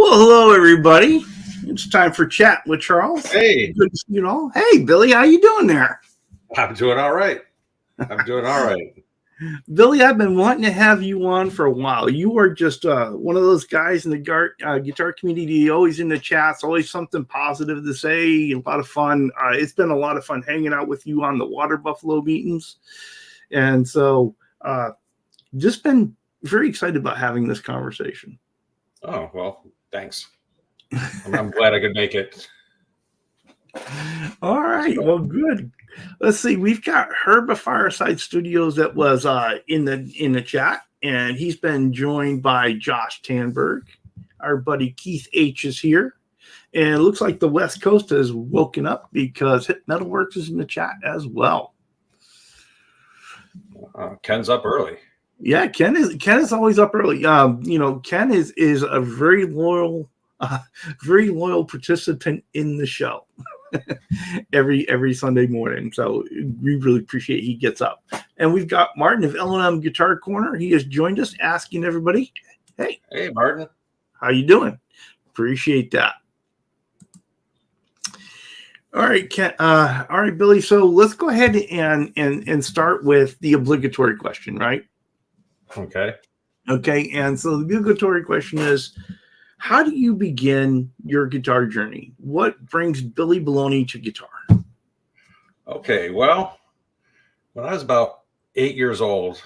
Well, hello everybody. It's time for chat with Charles. Hey, Good to see you all. Hey, Billy, how you doing there? I'm doing all right. I'm doing all right. Billy, I've been wanting to have you on for a while. You are just one of those guys in the guitar community, always in the chats, always something positive to say, a lot of fun. It's been a lot of fun hanging out with you on the Water Buffalo meetings. And so just been very excited about having this conversation. Oh, well, thanks. I'm glad I could make it. All right. Well, good. Let's see. We've got Herb of Fireside Studios that was in the chat, and he's been joined by Josh Tanberg. Our buddy Keith H is here, and it looks like the West Coast has woken up because Hit Metalworks is in the chat as well. Ken's up early. Yeah, Ken is always up early. Ken is a very loyal participant in the show. every Sunday morning. So we really appreciate he gets up. And we've got Martin of L&M Guitar Corner. He has joined us asking everybody, hey, Martin. How you doing? Appreciate that. All right, Ken. All right, Billy. So let's go ahead and start with the obligatory question, right? Okay. Okay. And so the obligatory question is, how do you begin your guitar journey? What brings Billy Baloney to guitar? Okay, well, when I was about 8 years old,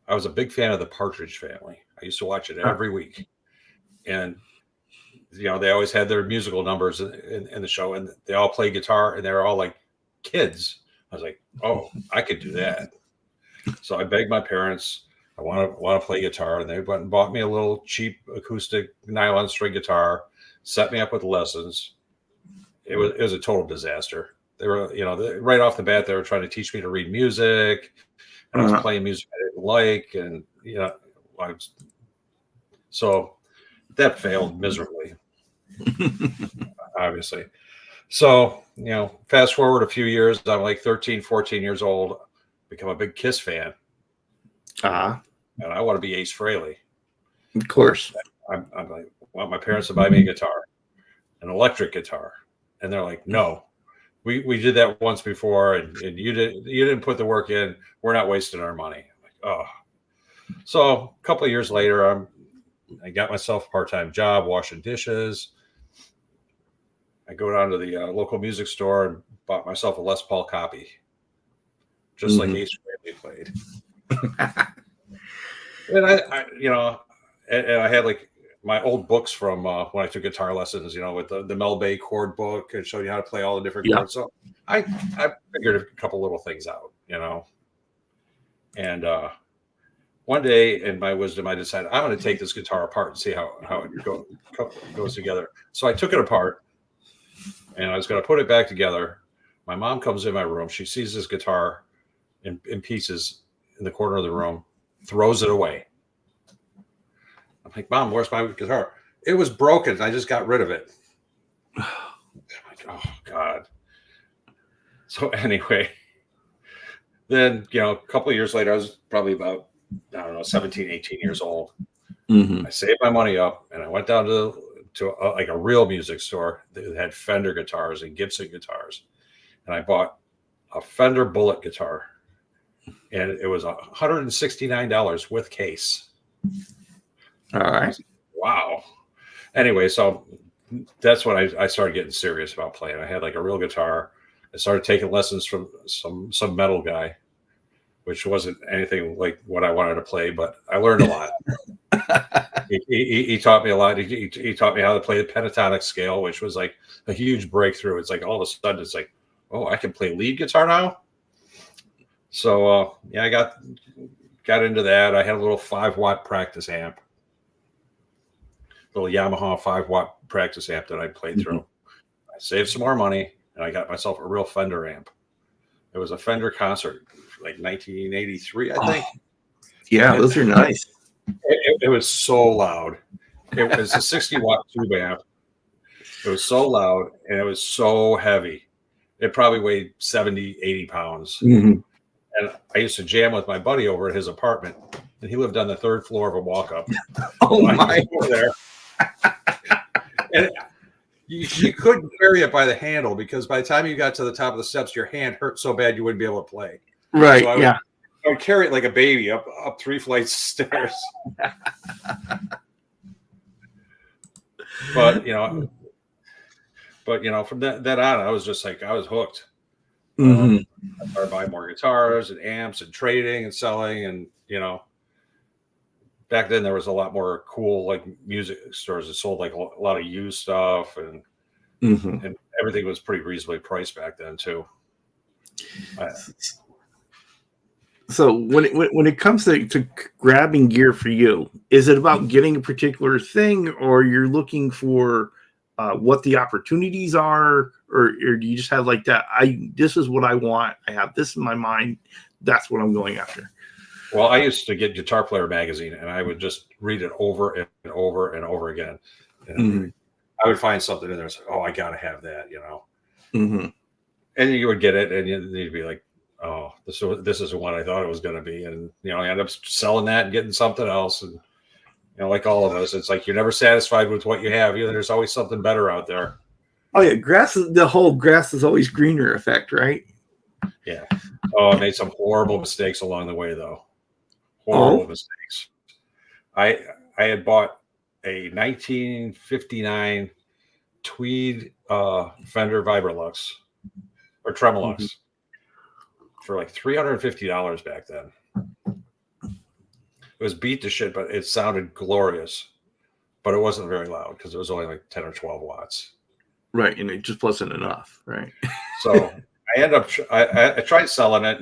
I was a big fan of the Partridge Family. I used to watch it every week. And, they always had their musical numbers in the show, and they all play guitar, and they were all like kids. I was like, oh, I could do that. So I begged my parents, I want to play guitar, and they went and bought me a little cheap acoustic nylon string guitar, set me up with lessons. It was a total disaster. They were, right off the bat, they were trying to teach me to read music, and I was playing music I didn't like, and so that failed miserably, obviously. So fast forward a few years, I'm like 13, 14 years old, become a big Kiss fan. And I want to be Ace Frehley. Of course. I'm like, I want my parents to buy me a guitar, an electric guitar. And they're like, no, we did that once before, and you didn't put the work in. We're not wasting our money. I'm like, oh. So a couple of years later, I got myself a part-time job washing dishes. I go down to the local music store and bought myself a Les Paul copy, just like Ace Frehley played. And I had like my old books from when I took guitar lessons, with the Mel Bay chord book, and showed you how to play all the different chords. So I figured a couple little things out, And one day, in my wisdom, I decided I'm going to take this guitar apart and see how it goes together. So I took it apart, and I was going to put it back together. My mom comes in my room. She sees this guitar in pieces in the corner of the room, throws it away. I'm like, Mom, where's my guitar? It was broken. I just got rid of it. I'm like, oh, God. So anyway, then, a couple of years later, I was probably about, 17, 18 years old. I saved my money up, and I went down to a real music store that had Fender guitars and Gibson guitars. And I bought a Fender Bullet guitar. And it was $169 with case. All right. Wow. Anyway, so that's when I started getting serious about playing. I had like a real guitar. I started taking lessons from some metal guy, which wasn't anything like what I wanted to play, but I learned a lot. He taught me a lot. He taught me how to play the pentatonic scale, which was like a huge breakthrough. It's like all of a sudden it's like, oh, I can play lead guitar now. So I got into that. I had a little 5-watt practice amp, little Yamaha 5-watt practice amp that I played through. I saved some more money, and I got myself a real Fender amp. It was a Fender concert, like 1983, I think. Yeah, those are nice. It was so loud. It was a 60-watt tube amp. It was so loud, and it was so heavy. It probably weighed 70, 80 pounds. And I used to jam with my buddy over at his apartment, and he lived on the third floor of a walk-up. Oh, my. Over there, And you couldn't carry it by the handle because by the time you got to the top of the steps, your hand hurt so bad you wouldn't be able to play. Right. So I would carry it like a baby up 3 flights of stairs. But from that on, I was just like, I was hooked. I started buying more guitars and amps and trading and selling. And, back then there was a lot more cool, like music stores that sold like a lot of used stuff and everything was pretty reasonably priced back then too. So when it comes to grabbing gear for you, is it about getting a particular thing, or you're looking for what the opportunities are, or do you just have like that? This is what I want. I have this in my mind. That's what I'm going after. Well, I used to get Guitar Player magazine, and I would just read it over and over and over again. And I would find something in there. Like, oh, I got to have that, And you would get it, and you'd be like, oh, this isn't what I thought it was going to be. And, I end up selling that and getting something else. And, like all of us, it's like you're never satisfied with what you have. There's always something better out there. Oh, yeah. The whole grass is always greener effect, right? Yeah. Oh, I made some horrible mistakes along the way, though. Horrible mistakes. I had bought a 1959 Tweed Fender Vibrolux or Tremolux for like $350 back then. It was beat to shit, but it sounded glorious. But it wasn't very loud because it was only like 10 or 12 watts. Right, and it just wasn't enough, right? So I ended up. I tried selling it.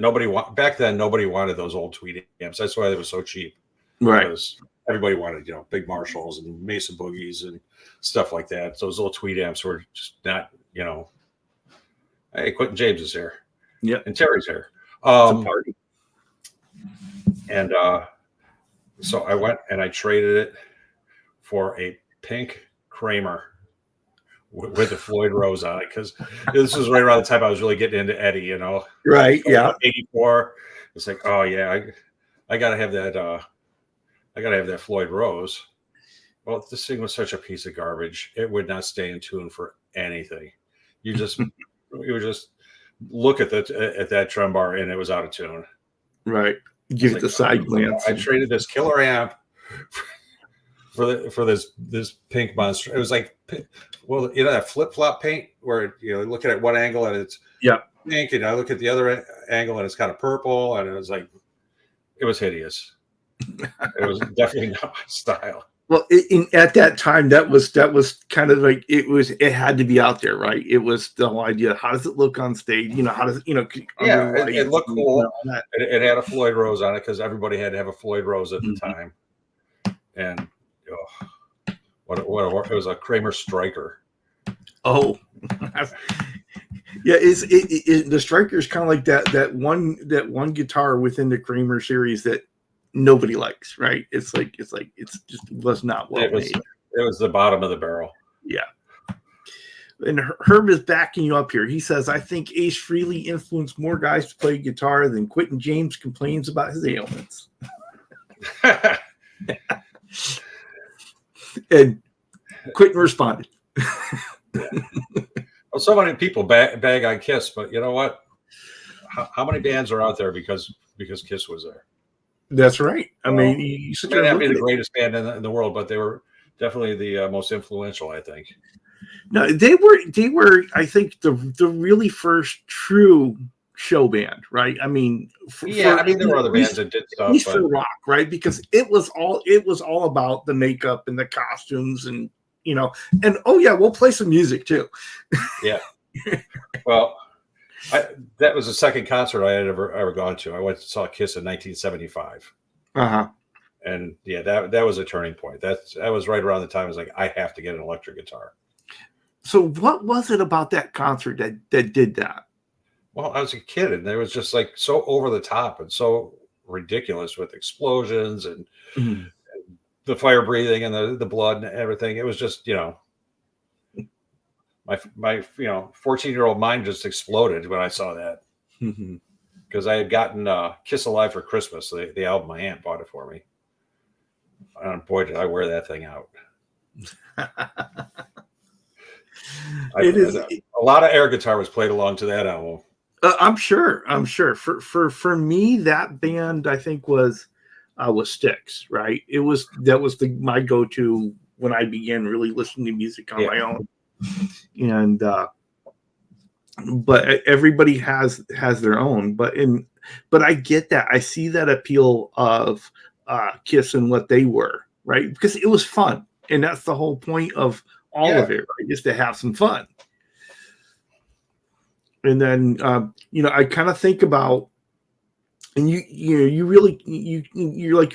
Back then. Nobody wanted those old Tweed amps. That's why they were so cheap. Right. Because everybody wanted, big Marshalls and Mesa Boogies and stuff like that. Those little Tweed amps were just not, Hey, Quentin James is here. Yeah, and Terry's here. It's a party. And so I went and I traded it for a pink Kramer with a Floyd Rose on it, because this was right around the time I was really getting into Eddie, Right, yeah. 84. It's like, oh yeah, I gotta have that I gotta have that Floyd Rose. Well, this thing was such a piece of garbage. It would not stay in tune for anything. You would just look at that drum bar and it was out of tune. Right. Give it the side glance. I traded this killer amp for this pink monster. It was like, well, that flip flop paint where look at one angle and it's pink, and I look at the other angle and it's kind of purple, and it was like, it was hideous. It was definitely not my style. Well, at that time, that was kind of like it had to be out there, right? It was the whole idea. How does it look on stage? How does it looked cool. It had a Floyd Rose on it because everybody had to have a Floyd Rose at the time. And it was a Kramer Striker. Oh, yeah. The Striker is kind of like that one guitar within the Kramer series that nobody likes, right? It's just was not well made. It was the bottom of the barrel. Yeah. And Herb is backing you up here. He says, I think Ace Frehley influenced more guys to play guitar than Quentin James complains about his ailments. And Quentin responded. Well, so many people bag on Kiss, but you know what? How many bands are out there because Kiss was there? That's right. I mean, you may not be the greatest band in the world, but they were definitely the most influential, I think. No, they were. I think the really first true show band, right? I mean, there were other bands that did stuff, for rock, right? Because it was all about the makeup and the costumes, and and we'll play some music too. Yeah. Well, that was the second concert I had ever gone to. I went to saw Kiss in 1975. And yeah, that was a turning point. That was right around the time I was like, I have to get an electric guitar. So what was it about that concert that did that? Well, I was a kid, and it was just like so over the top and so ridiculous with explosions and the fire breathing and the blood and everything. It was just, my 14-year-old mind just exploded when I saw that, because I had gotten Kiss Alive for Christmas, the album. My aunt bought it for me, and boy, did I wear that thing out. It is. A lot of air guitar was played along to that album. I'm sure. For me, that band I think was Styx, right? That was my go-to when I began really listening to music on my own. And but everybody has their own. But I get that. I see that appeal of Kiss and what they were, right? Because it was fun, and that's the whole point of all of it, right? Is to have some fun. And then I kind of think about, and you're like you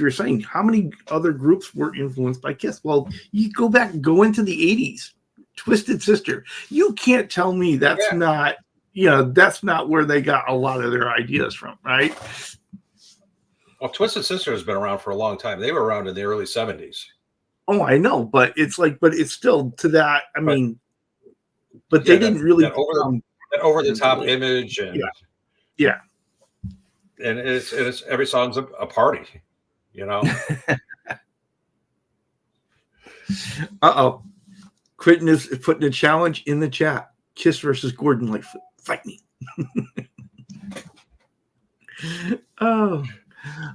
were saying, how many other groups were influenced by Kiss? Well, you go into the 80s, Twisted Sister. You can't tell me that's not where they got a lot of their ideas from, right? Well, Twisted Sister has been around for a long time. They were around in the early 70s. Oh, I know, but it's still to that. I mean, but they didn't really over the top image, and yeah. And it's every song's a party, Quentin is putting a challenge in the chat. Kiss versus Gordon Lightfoot. Fight me. Oh,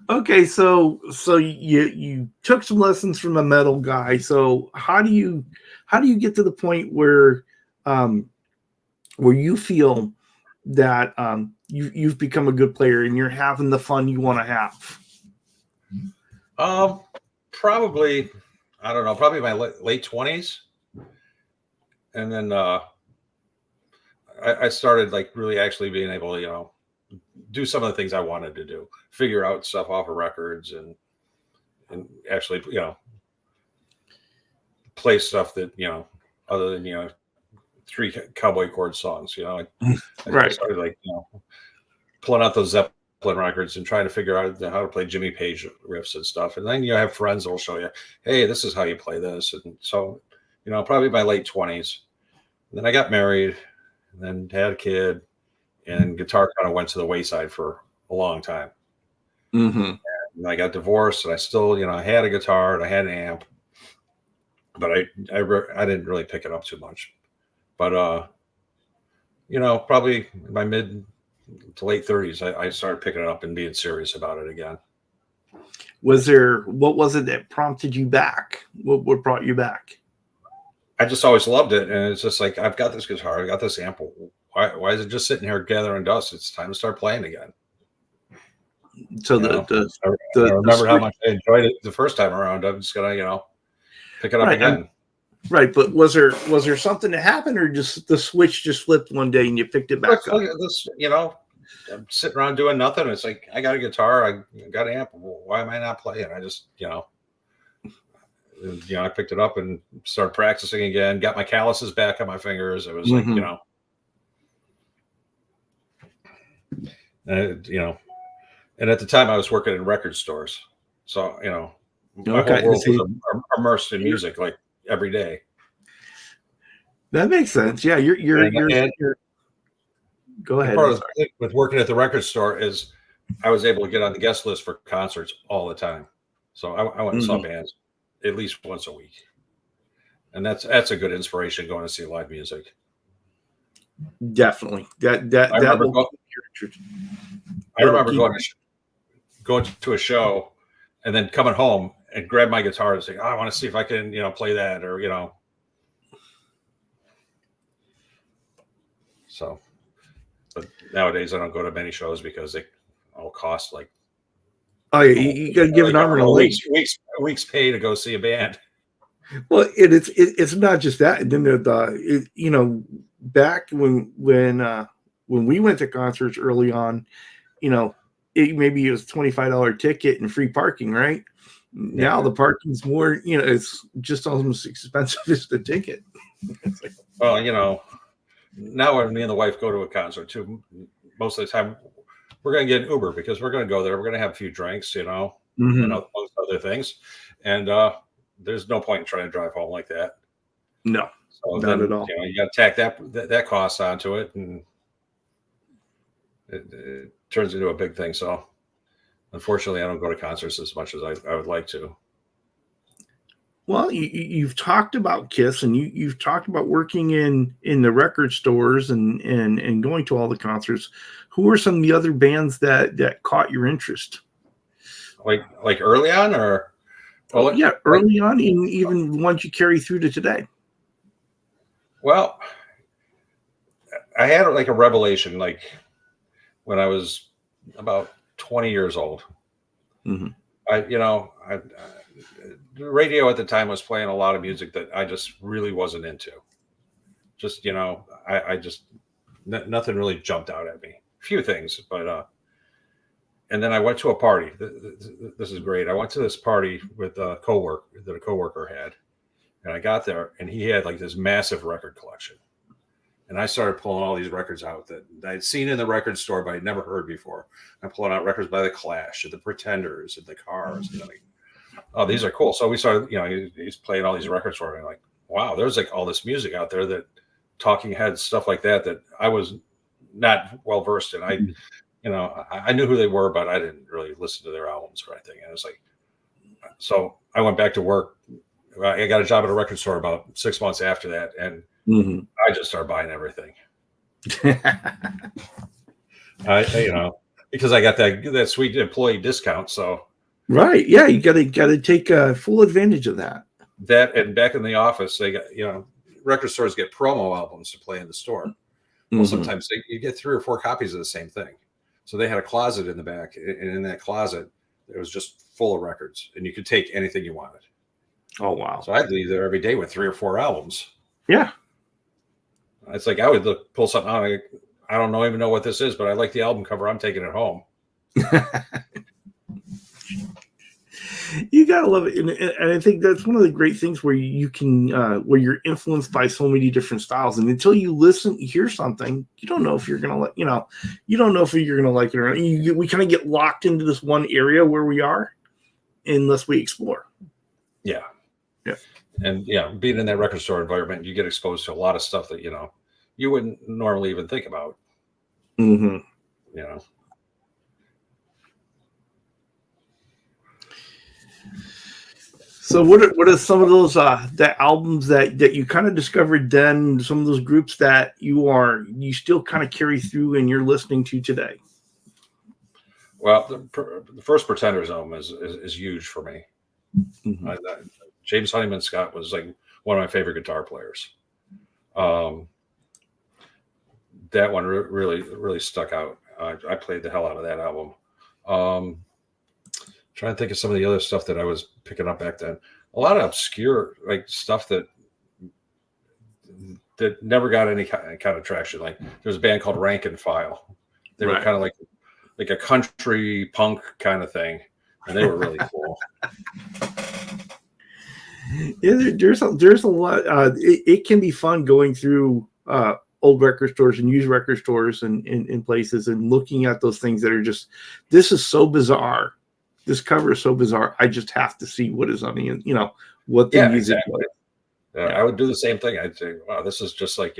okay. So you took some lessons from a metal guy. So how do you get to the point where you feel that you've become a good player and you're having the fun you want to have? Probably, I don't know, probably my late 20s. And then I started like really actually being able to, do some of the things I wanted to do, figure out stuff off of records and actually, play stuff that, other than, 3 cowboy chord songs, I started like, pulling out those Zeppelin records and trying to figure out how to play Jimmy Page riffs and stuff. And then you have friends that will show you, hey, this is how you play this. And so, probably my late 20s. And then I got married and then had a kid, and guitar kind of went to the wayside for a long time. Mm-hmm. And I got divorced, and I still, I had a guitar and I had an amp, but I didn't really pick it up too much. But, probably in my mid to late 30s, I started picking it up and being serious about it again. What was it that prompted you back? What brought you back? I just always loved it. And it's just like, I've got this guitar, I got this amp. Why is it just sitting here gathering dust? It's time to start playing again. So I remember how much I enjoyed it the first time around. I'm just gonna, pick it up again. Right, but was there something that happened, or just the switch just flipped one day and you picked it back up? This, I'm sitting around doing nothing. It's like, I got a guitar, I got an amp. Why am I not playing? I just, I picked it up and started practicing again. Got my calluses back on my fingers. It was like, and at the time I was working in record stores, so my whole world was immersed in music like every day. That makes sense. Yeah, you're go ahead. Part of the, with working at the record store is I was able to get on the guest list for concerts all the time. So I went and saw bands at least once a week, and that's a good inspiration going to see live music. Definitely. I remember going to a show and then coming home and grab my guitar and saying, I want to see if I can, play that, or, So, but nowadays I don't go to many shows because they all cost like, you got to give an arm and a leg. Weeks pay to go see a band. Well, it's not just that. And then back when we went to concerts early on, maybe it was $25 ticket and free parking, right? Yeah. Now the parking's more, it's just almost expensive as the ticket. It's like, well, now when me and the wife go to a concert too, most of the time we're going to get an Uber because we're going to go there. We're going to have a few drinks, and most other things. And there's no point in trying to drive home like that. No, so not at all. You got to tack that cost onto it, and it turns into a big thing. So unfortunately, I don't go to concerts as much as I would like to. Well, you've talked about Kiss, and you've talked about working in the record stores and going to all the concerts. Who are some of the other bands that caught your interest? Like early on, or Oh, well, yeah, early on, and even ones you carry through to today. well, I had like a revelation, like when I was about 20 years old. Mm-hmm. The radio at the time was playing a lot of music that I just really wasn't into. Just, I just, nothing really jumped out at me. A few things, but, and then I went to a party. This is great. I went to this party with a coworker had, and I got there and he had like this massive record collection. And I started pulling all these records out that I'd seen in the record store, but I'd never heard before. I'm pulling out records by the Clash and the Pretenders and the Cars. And like, oh, these are cool. So we started, he's playing all these records for me. Like, wow, there's like all this music out there, that Talking Heads, stuff like that I was not well versed in. I knew who they were, but I didn't really listen to their albums or anything. And it was like, so I went back to work. I got a job at a record store about 6 months after that. And I just started buying everything. Because I got that sweet employee discount. So right, yeah, you got to take full advantage of that. That, and back in the office, they got record stores get promo albums to play in the store. Well, sometimes you get 3 or 4 copies of the same thing. So they had a closet in the back, and in that closet, it was just full of records, and you could take anything you wanted. Oh wow! So I'd leave there every day with 3 or 4 albums. Yeah. It's like I would pull something out. I don't even know what this is, but I like the album cover. I'm taking it home. You gotta love it, and I think that's one of the great things where you can where you're influenced by so many different styles, and until you hear something, you don't know if you're gonna you don't know if you're gonna like it or not. We kind of get locked into this one area where we are, unless we explore. Yeah. Yeah. And being in that record store environment, you get exposed to a lot of stuff that you wouldn't normally even think about. Mm-hmm. So what are some of those the albums that you kind of discovered then? Some of those groups that you still kind of carry through and you're listening to today? Well, the first Pretenders album is huge for me. Mm-hmm. James Honeyman Scott was like one of my favorite guitar players. That one really stuck out. I played the hell out of that album. Trying to think of some of the other stuff that I was picking up back then. A lot of obscure stuff that never got any kind of traction. Like there's a band called Rank and File. They were kind of like a country punk kind of thing, and they were really cool. Yeah, there's a lot. It can be fun going through old record stores and used record stores and in places and looking at those things that are just, this is so bizarre. This cover is so bizarre. I just have to see what is on the, what the music exactly. was. I would do the same thing. I'd say, wow, this is just like,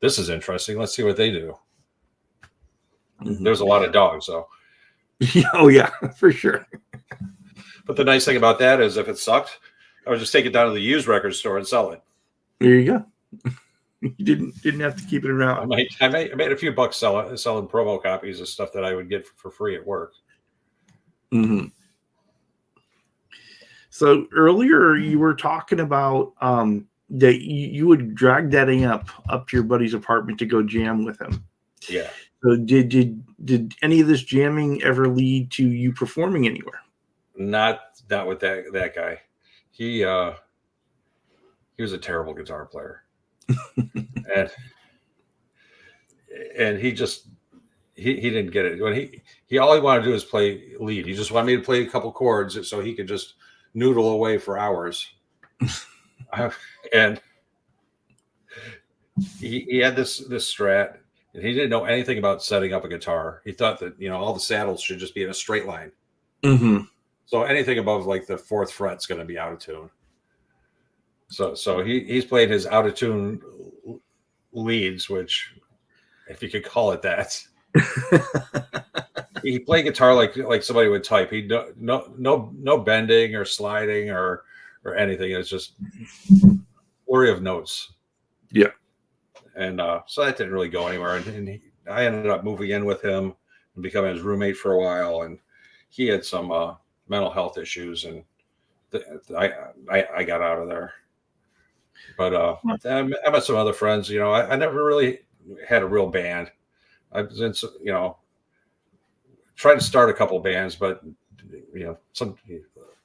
this is interesting. Let's see what they do. Mm-hmm. There's a lot of dogs, though. Oh, yeah, for sure. But the nice thing about that is if it sucked, I would just take it down to the used record store and sell it. There you go. You didn't have to keep it around. I made a few bucks selling promo copies of stuff that I would get for free at work. Mm-hmm. So earlier you were talking about that you would drag that up to your buddy's apartment to go jam with him. Yeah. So did any of this jamming ever lead to you performing anywhere? Not with that guy. He was a terrible guitar player. and he just he didn't get it. When he all he wanted to do is play lead. He just wanted me to play a couple chords so he could just noodle away for hours. And he had this Strat, and he didn't know anything about setting up a guitar. He thought that all the saddles should just be in a straight line. Mm-hmm. So anything above like the 4th fret's going to be out of tune. So he's playing his out of tune leads, which, if you could call it that. He played guitar like somebody would type. He no bending or sliding or or anything. It was just flurry of notes. Yeah. And so that didn't really go anywhere. And I ended up moving in with him and becoming his roommate for a while. And he had some mental health issues, and I got out of there. But I met some other friends. I never really had a real band. I was in, tried to start a couple of bands, but some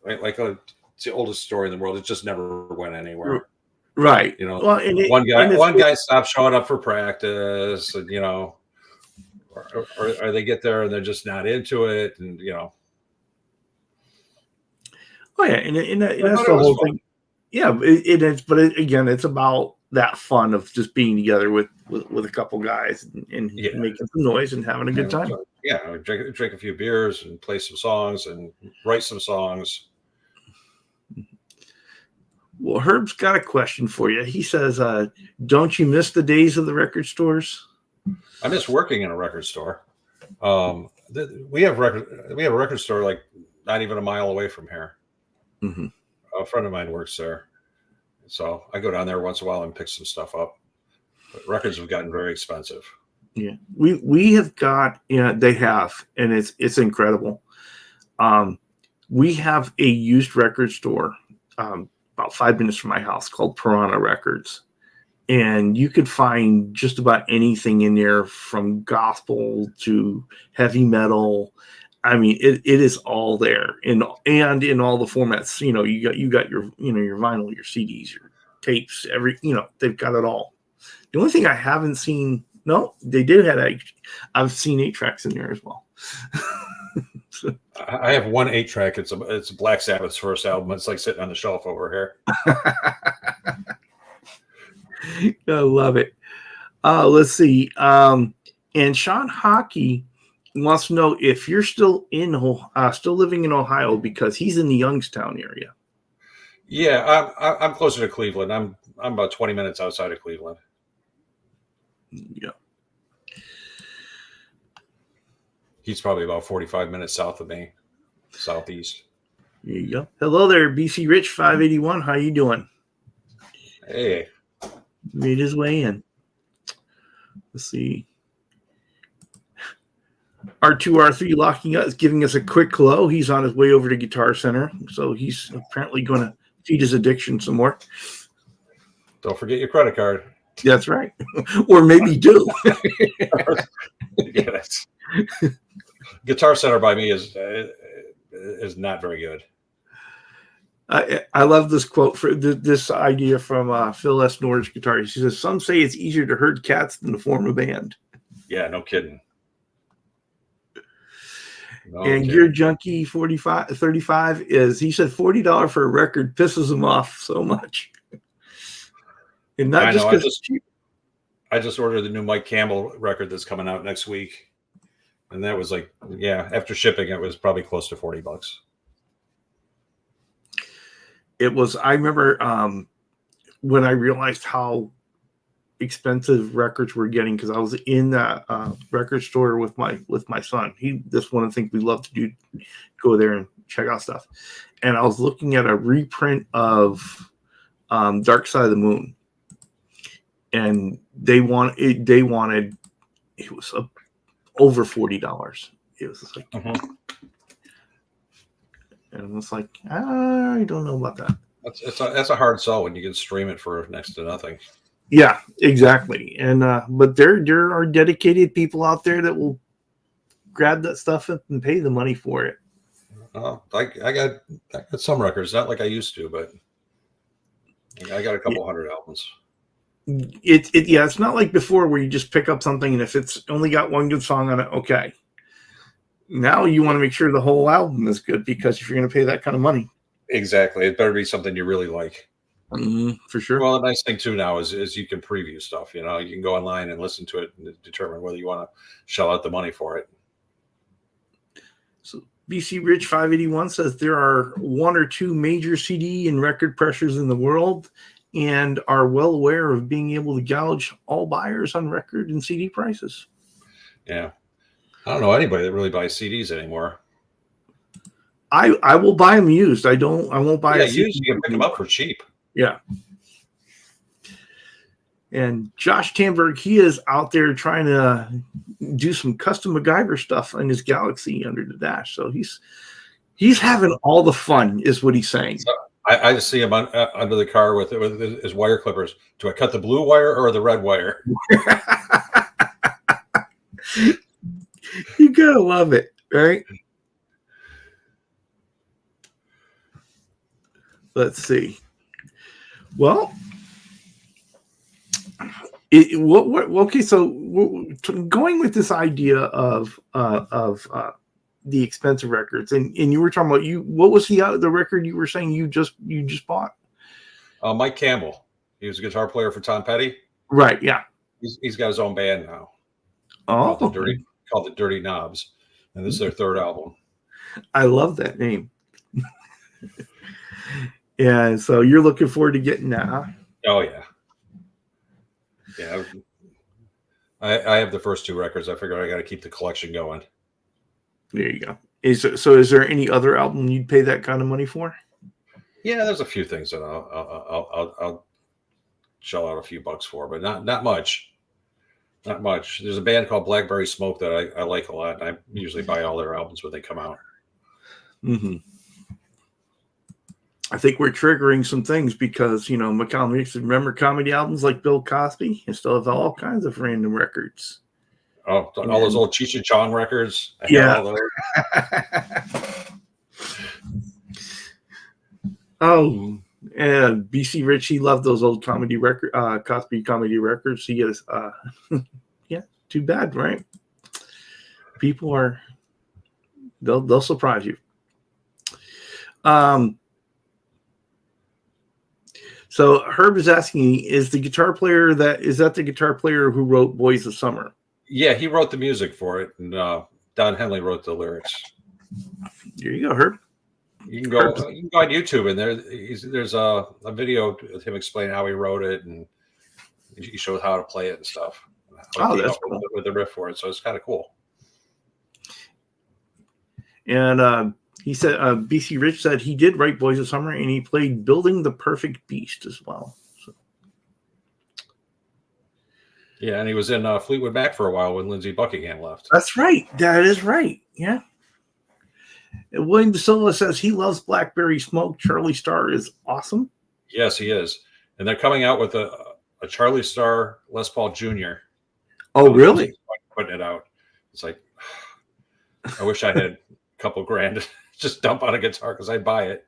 like it's the oldest story in the world. It just never went anywhere. Right. Well, one guy stopped showing up for practice, and or they get there and they're just not into it, and Oh yeah, and that's the whole thing. Yeah, it is, but again, it's about that fun of just being together with a couple guys and making some noise and having a good time. Yeah, drink a few beers and play some songs and write some songs. Well, Herb's got a question for you. He says, "Don't you miss the days of the record stores?" I miss working in a record store. We have a record store like not even a mile away from here. Mm-hmm. A friend of mine works there, so I go down there once in a while and pick some stuff up. But records have gotten very expensive. Yeah, we have got, they have, and it's incredible. We have a used record store about 5 minutes from my house called Piranha Records, and you could find just about anything in there, from gospel to heavy metal. I mean, it is all there, and in all the formats. You got your your vinyl, your CDs, your tapes, they've got it all. The only thing I haven't seen, no, they did have I've seen 8-tracks in there as well. So, I have one 8-track. It's Black Sabbath's first album. It's like sitting on the shelf over here. I love it. Let's see. And Sean Hockey wants to know if you're still living in Ohio, because he's in the Youngstown area. Yeah, I'm closer to Cleveland. I'm about 20 minutes outside of Cleveland. Yeah. He's probably about 45 minutes south of me, southeast. There you go. Hello there, BC Rich 581. How you doing? Hey. Made his way in. Let's see. R2R3 locking up is giving us a quick hello. He's on his way over to Guitar Center, so he's apparently going to feed his addiction some more. Don't forget your credit card. That's right. Or maybe do. Yeah, Guitar Center by me is not very good. I love this quote for this idea from Phil S. Norris Guitar. He says, "Some say it's easier to herd cats than to form a band." Yeah, no kidding. And Gear Junkie 35 is, he said $40 for a record pisses him off so much. And not just because it's cheap. I just ordered the new Mike Campbell record that's coming out next week. And that was like, after shipping, it was probably close to $40. It was, I remember when I realized how expensive records were getting, because I was in that record store with my son. This one of the things we love to do, go there and check out stuff. And I was looking at a reprint of Dark Side of the Moon, and it was over $40. It was like, and I was like, I don't know about that. That's a hard sell when you can stream it for next to nothing. Yeah, exactly. And but there are dedicated people out there that will grab that stuff and pay the money for it. I got some records, not like I used to, but I got a couple hundred albums. It's not like before where you just pick up something and if it's only got one good song on it, okay. Now you want to make sure the whole album is good, because if you're going to pay that kind of money, exactly, it better be something you really like. For sure. Well, the nice thing too now is you can preview stuff. You can go online and listen to it and determine whether you want to shell out the money for it. So BC Rich 581 says there are one or two major CD and record pressures in the world, and are well aware of being able to gouge all buyers on record and CD prices. Yeah, I don't know anybody that really buys CDs anymore. I will buy them used. I won't buy a used. You can pick them up for cheap. Yeah. And Josh Tamberg, he is out there trying to do some custom MacGyver stuff in his Galaxy under the dash. So he's having all the fun, is what he's saying. So I just see him under the car with his wire clippers. Do I cut the blue wire or the red wire? You gotta love it, right? Let's see. Well, okay, so going with this idea of the expensive records, and you were talking about what was the record you were saying you just bought? Mike Campbell. He was a guitar player for Tom Petty. Right. Yeah. He's got his own band now. Oh, called the Dirty Knobs, and this is their third album. I love that name. Yeah, so you're looking forward to getting that, huh? Oh yeah. Yeah, I have the first 2 records. I figured I got to keep the collection going. There you go. Is there any other album you'd pay that kind of money for? Yeah, there's a few things that I'll shell out a few bucks for, but not much. Not much. There's a band called Blackberry Smoke that I like a lot, and I usually buy all their albums when they come out. Mm-hmm. I think we're triggering some things because, McCallum used to remember comedy albums like Bill Cosby and still have all kinds of random records. Oh, all those old Cheech and Chong records. Yeah. Oh, and BC Rich, he loved those old Cosby comedy records. He is, yeah, too bad, right? People they'll surprise you. So Herb is asking, is that the guitar player who wrote Boys of Summer? Yeah, he wrote the music for it, and Don Henley wrote the lyrics. There you go, Herb. You can go on YouTube, and there's a video with him explaining how he wrote it, and he shows how to play it and stuff. That's cool. With the riff for it, so it's kind of cool. And he said, BC Rich said he did write Boys of Summer, and he played Building the Perfect Beast as well. So. Yeah, and he was in Fleetwood Mac for a while when Lindsey Buckingham left. That's right. That is right. Yeah. And William DeSilva says he loves Blackberry Smoke. Charlie Starr is awesome. Yes, he is. And they're coming out with a Charlie Starr Les Paul Jr. Oh, really? Putting it out. It's like, I wish I had a couple grand to just dump on a guitar because I'd buy it.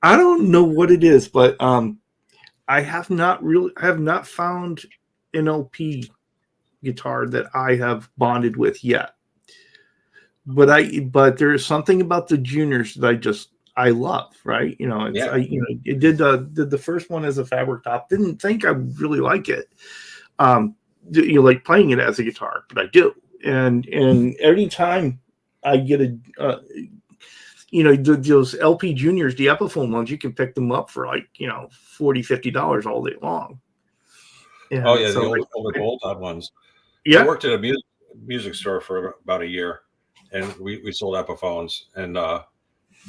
I don't know what it is, but I have not found an LP guitar that I have bonded with yet. But there's something about the juniors that I love, right? It did the first one as a fabric top. Didn't think I would really like it. Like playing it as a guitar, but I do. And every time I get those LP juniors, the Epiphone ones, you can pick them up for like, $40, $50 all day long. And oh yeah, so the older bolt-on ones. Yeah, I worked at a music store for about a year, and we sold Epiphones. And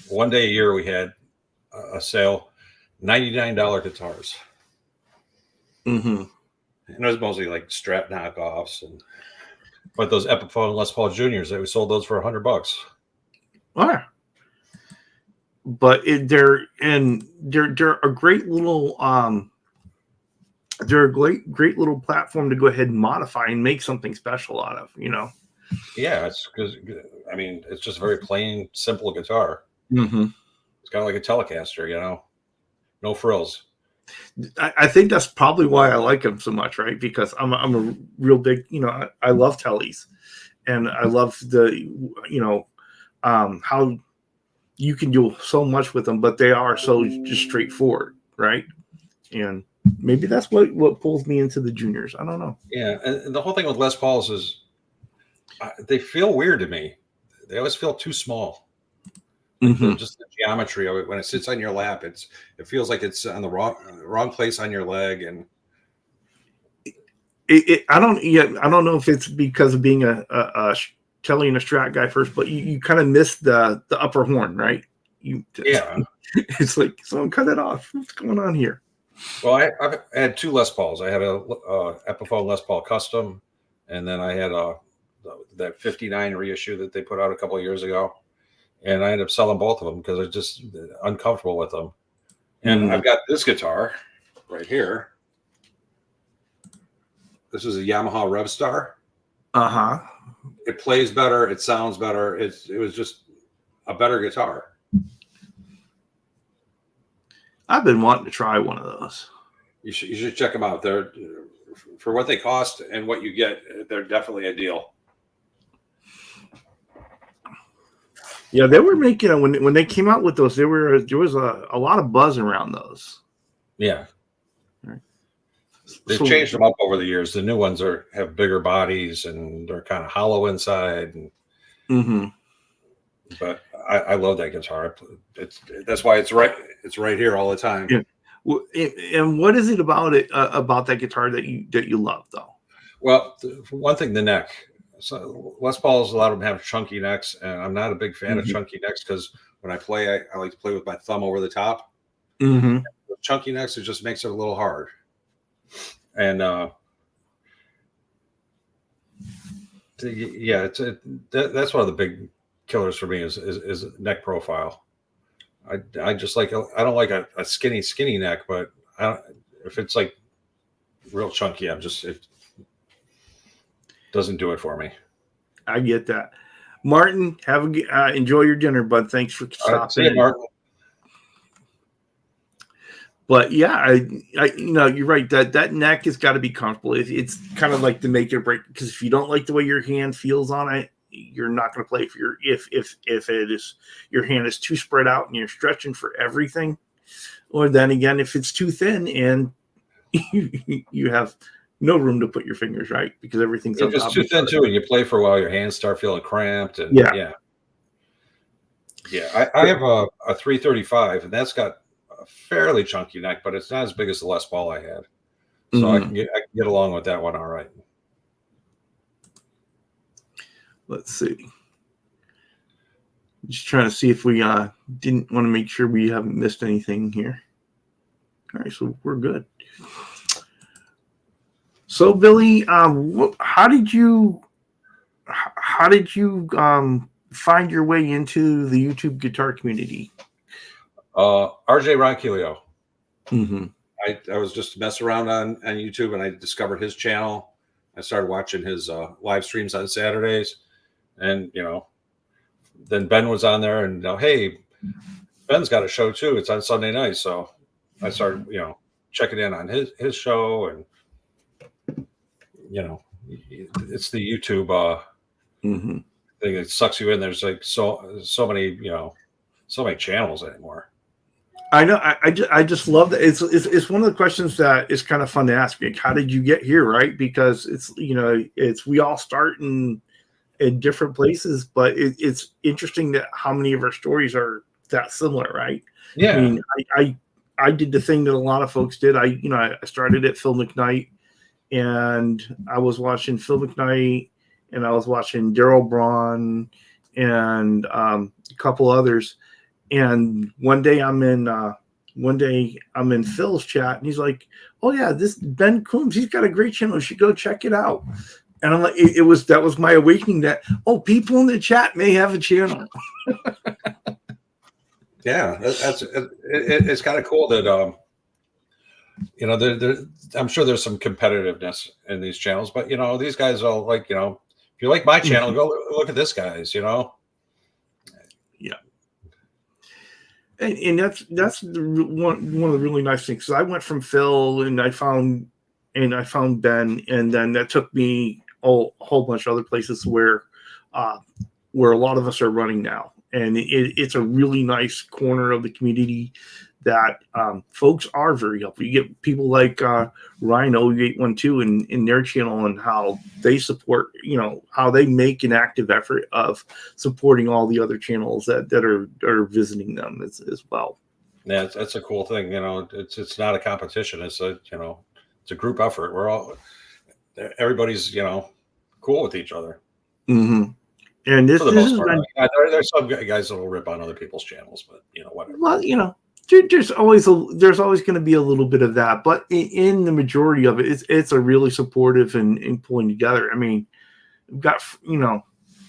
one day a year we had a sale, $99 guitars. Mm-hmm. And it was mostly like Strat knockoffs, but those Epiphone Les Paul Juniors, we sold those for $100. Wow. But they're a great little they're a great little platform to go ahead and modify and make something special out of, Yeah, it's because it's just a very plain, simple guitar. Mm-hmm. It's kind of like a Telecaster, no frills. I think that's probably why I like them so much, right? Because I'm a real big, I love Tellies, and I love the, how you can do so much with them, but they are so just straightforward, right? And maybe that's what pulls me into the juniors. I don't know. Yeah, and the whole thing with Les Pauls is they feel weird to me. They always feel too small. Mm-hmm. Just the geometry of it when it sits on your lap, it feels like it's on the wrong place on your leg, and I don't know if it's because of being a Kelly and a Strat guy first, but you kind of missed the upper horn, right? Yeah. It's like, someone cut it off. What's going on here? Well, I've had two Les Pauls. I had a Epiphone Les Paul Custom, and then I had that 59 reissue that they put out a couple of years ago. And I ended up selling both of them because I was just uncomfortable with them. And I've got this guitar right here. This is a Yamaha Revstar. Uh-huh. It plays better. It sounds better. It was just a better guitar. I've been wanting to try one of those. You should check them out. They're, for what they cost and what you get, they're definitely a deal. Yeah, they were making it when they came out with those. There was a lot of buzz around those. Yeah, right. They've changed them up over the years. The new ones have bigger bodies and they're kind of hollow inside. And, but I love that guitar. That's why it's right here all the time. Yeah. And what is it about about that guitar that you love though? Well, for one thing, the neck. So Les Pauls, a lot of them have chunky necks, and I'm not a big fan of chunky necks because when I play, I like to play with my thumb over the top. With chunky necks, it just makes it a little hard. And yeah, that's one of the big killers for me is neck profile. I just like I don't like a skinny neck, but if it's like real chunky, it doesn't do it for me. I get that. Martin, enjoy your dinner, bud. Thanks for stopping. See you, Martin. But yeah, you're right. That neck has got to be comfortable. It's kind of like the make or break, because if you don't like the way your hand feels on it, you're not going to play. If it is your hand is too spread out and you're stretching for everything, or then again, if it's too thin and you have no room to put your fingers, right, because everything's if it's too thin too, and you play for a while, your hands start feeling cramped. And yeah. I have a 335, and that's got a fairly chunky neck, but it's not as big as the Les Paul I had, so I can get along with that one all right. Let's see. Just trying to see if we didn't want to make sure we haven't missed anything here. All right, so we're good. So Billy, how did you find your way into the YouTube guitar community? RJ Ronquillo. I was just messing around on YouTube, and I discovered his channel. I started watching his live streams on Saturdays, and then Ben was on there, and hey, Ben's got a show too. It's on Sunday night, so I started checking in on his show, and it's the YouTube thing that sucks you in. There's like so many so many channels anymore. I know. I just love that. It's one of the questions that is kind of fun to ask. Like, how did you get here, right? Because it's we all start in different places, but it's interesting that how many of our stories are that similar, right? Yeah. I mean, I did the thing that a lot of folks did. I started at Phil McKnight, and I was watching Phil McKnight, and I was watching Daryl Braun, and a couple others. And one day I'm in Phil's chat, and he's like, "Oh yeah, this Ben Coombs, he's got a great channel. You should go check it out." And I'm like, that was my awakening that people in the chat may have a channel. Yeah, it's kind of cool that I'm sure there's some competitiveness in these channels, but these guys are like, if you like my channel, go look at this guy's, Yeah. And that's one of the really nice things. I went from Phil, and I found Ben, and then that took me a whole bunch of other places where a lot of us are running now, and it's a really nice corner of the community that folks are very helpful. You get people like Rhino 812 in their channel, and how they support, how they make an active effort of supporting all the other channels that are visiting them as well. Yeah, that's a cool thing. It's not a competition. It's it's a group effort. Everybody's cool with each other. And And this For the this most has part, been, there's some guys that will rip on other people's channels, but whatever. well, there's always going to be a little bit of that, but in the majority of it, it's a really supportive and pulling together. I mean, we've got,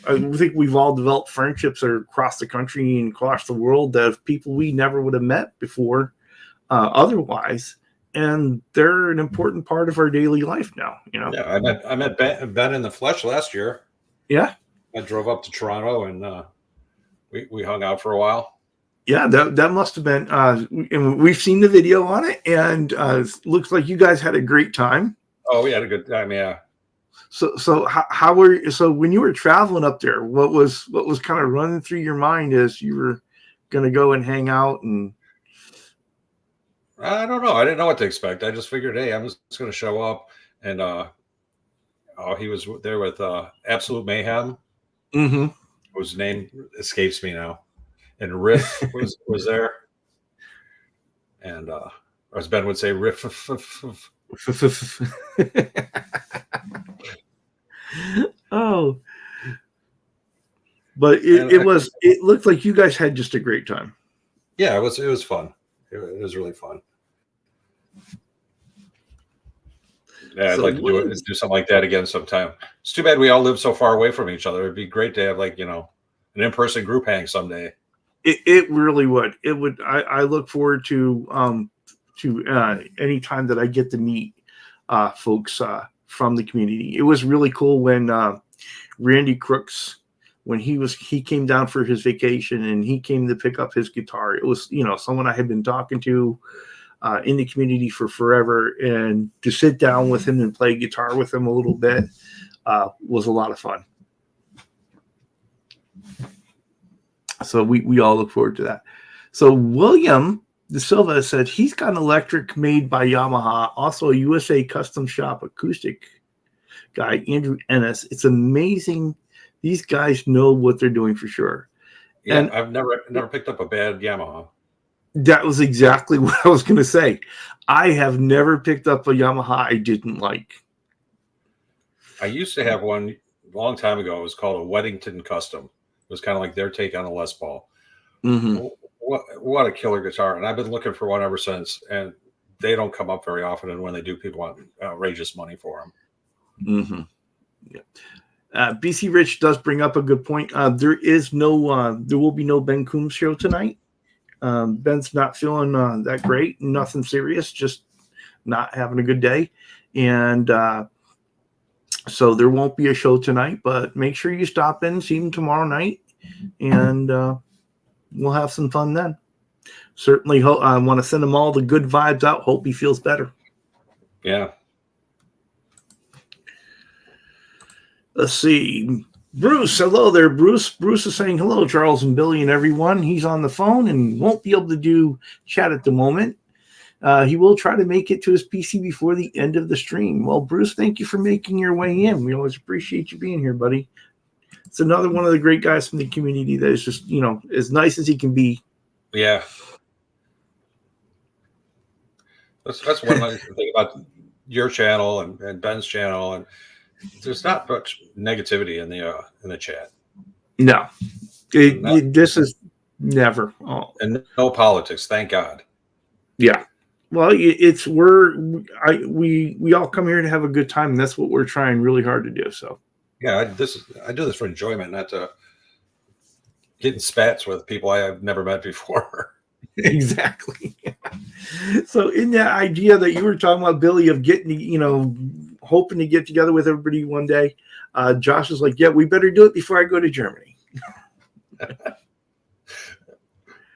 I think we've all developed friendships across the country and across the world that of people we never would have met before, otherwise, and they're an important part of our daily life now. Yeah, I met Ben in the flesh last year. Yeah, I drove up to Toronto and we hung out for a while. yeah, that must have been. And we've seen the video on it, and looks like you guys had a great time. Oh, we had a good time. Yeah. So how were so when you were traveling up there? What was kind of running through your mind as you were going to go and hang out? And I don't know. I didn't know what to expect. I just figured, hey, I'm just going to show up, and he was there with Absolute Mayhem, whose name escapes me now, and Riff was there, and as Ben would say, Riff. Oh, but it looked like you guys had just a great time. Yeah, it was fun. It was really fun. Yeah, I'd like to do something like that again sometime. It's too bad we all live so far away from each other. It'd be great to have an in-person group hang someday. It really would. It would. I look forward to any time that I get to meet folks from the community. It was really cool when Randy Crooks, when he came down for his vacation and he came to pick up his guitar. It was someone I had been talking to in the community for forever, and to sit down with him and play guitar with him a little bit was a lot of fun. So we all look forward to that. So William De Silva said he's got an electric made by Yamaha, also a USA custom shop acoustic guy, Andrew Ennis. It's amazing. These guys know what they're doing for sure. Yeah, and I've never picked up a bad Yamaha. That was exactly what I was going to say. I have never picked up a Yamaha I didn't like. I used to have one a long time ago. It was called a Weddington Custom. It was kind of like their take on a Les Paul. Mm-hmm. What a killer guitar. And I've been looking for one ever since. And they don't come up very often. And when they do, people want outrageous money for them. Mm-hmm. Yeah. BC Rich does bring up a good point. There will be no Ben Coombs show tonight. Ben's not feeling that great. Nothing serious, just not having a good day. And so there won't be a show tonight, but make sure you stop in, see him tomorrow night, and we'll have some fun then. Certainly, I want to send him all the good vibes out. Hope he feels better. Yeah. Let's see. Bruce, hello there, Bruce. Bruce is saying hello, Charles and Billy and everyone. He's on the phone and won't be able to do chat at the moment. He will try to make it to his PC before the end of the stream. Well, Bruce, thank you for making your way in. We always appreciate you being here, buddy. It's another one of the great guys from the community that is just, as nice as he can be. Yeah. That's one nice thing about your channel and Ben's channel, and there's not much negativity in the chat. No, this is never. Oh. And no politics, thank God. Yeah, well, we all come here to have a good time, and that's what we're trying really hard to do. So yeah, I do this for enjoyment, not to get in spats with people I have never met before. Exactly. So in that idea that you were talking about, Billy, of getting, hoping to get together with everybody one day, Josh is like, yeah, we better do it before I go to Germany.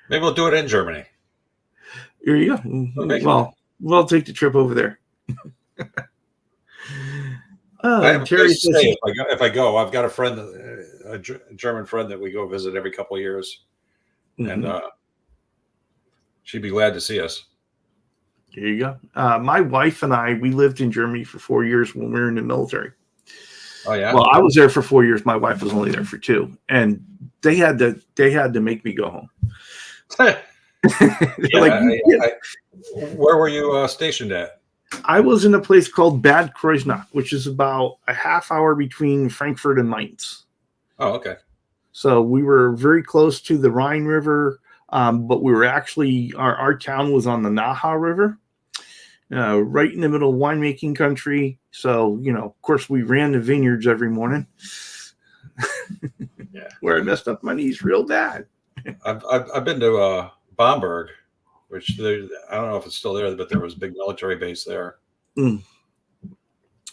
Maybe we'll do it in Germany. Here you go. Well, we'll take the trip over there. I have Terry says, if I go, I've got a friend, a German friend that we go visit every couple of years, and she'd be glad to see us. There you go. My wife and I, we lived in Germany for 4 years when we were in the military. Oh yeah. Well, I was there for 4 years. My wife was only there for 2, and they had to make me go home. Where were you stationed at? I was in a place called Bad Kreuznach, which is about a half hour between Frankfurt and Mainz. Oh, okay. So we were very close to the Rhine River, but we were actually, our town was on the Naha River, right in the middle of winemaking country. So, of course, we ran the vineyards every morning. Yeah. Where I messed up my knees real bad. I've been to Bamberg, which I don't know if it's still there, but there was a big military base there. Mm.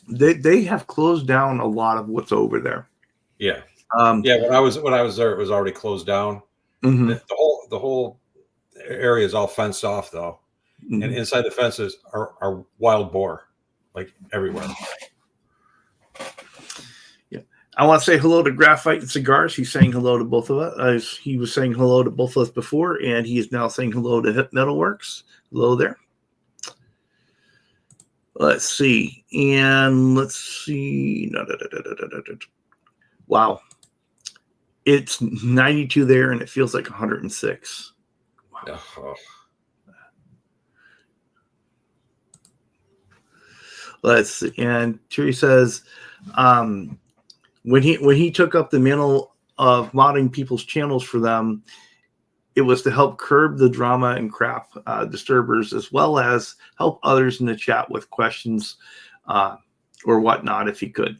They have closed down a lot of what's over there. Yeah. Yeah. When I was there, it was already closed down. Mm-hmm. The whole area is all fenced off though. Mm-hmm. And inside the fences are wild boar, like everywhere. Yeah. I want to say hello to Graphite and Cigars. He's saying hello to both of us. He was saying hello to both of us before, and he is now saying hello to Hip Metalworks. Hello there. Let's see. And let's see. Wow. It's 92 there, and it feels like 106. Wow. Oh. Let's see. And Terry says, when he took up the mantle of modding people's channels for them, it was to help curb the drama and crap disturbers, as well as help others in the chat with questions or whatnot if he could.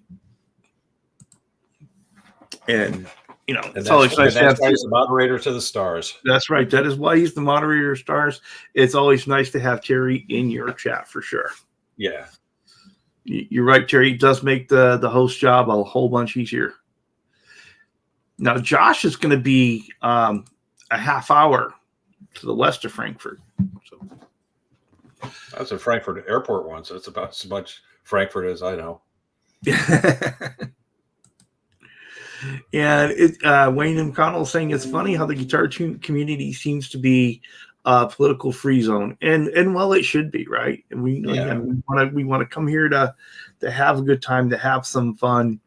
And it's always nice to have the moderator to the stars. That's right. That is why he's the moderator of stars. It's always nice to have Terry in your chat for sure. Yeah. You're right, Terry. It does make the host job a whole bunch easier. Now, Josh is going to be a half hour to the west of Frankfurt. So. I was in Frankfurt Airport once. It's about as much Frankfurt as I know. And Wayne M. Connell saying it's funny how the guitar community seems to be a political free zone, and well, it should be, right? And we want to come here to have a good time, to have some fun,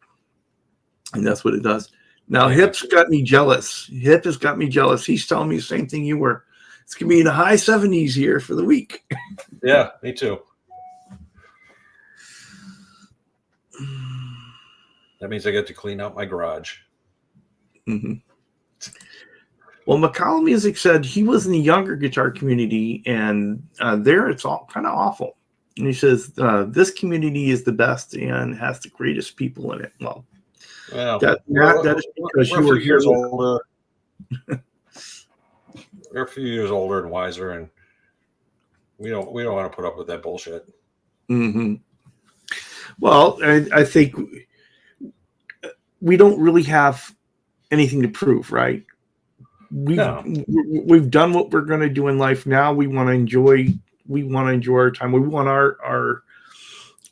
and that's what it does. Now, Hip's got me jealous. Hip has got me jealous. He's telling me the same thing you were. It's gonna be in the high 70s here for the week. Yeah, me too. That means I get to clean out my garage. Mm-hmm. Well, McCall Music said he was in the younger guitar community, and there it's all kind of awful. And he says this community is the best and has the greatest people in it. Well, that is because you were years older. We're a few years older and wiser, and we don't want to put up with that bullshit. Mm-hmm. Well, I think we don't really have anything to prove, right? We've done what we're going to do in life. Now we want to enjoy our time. We want our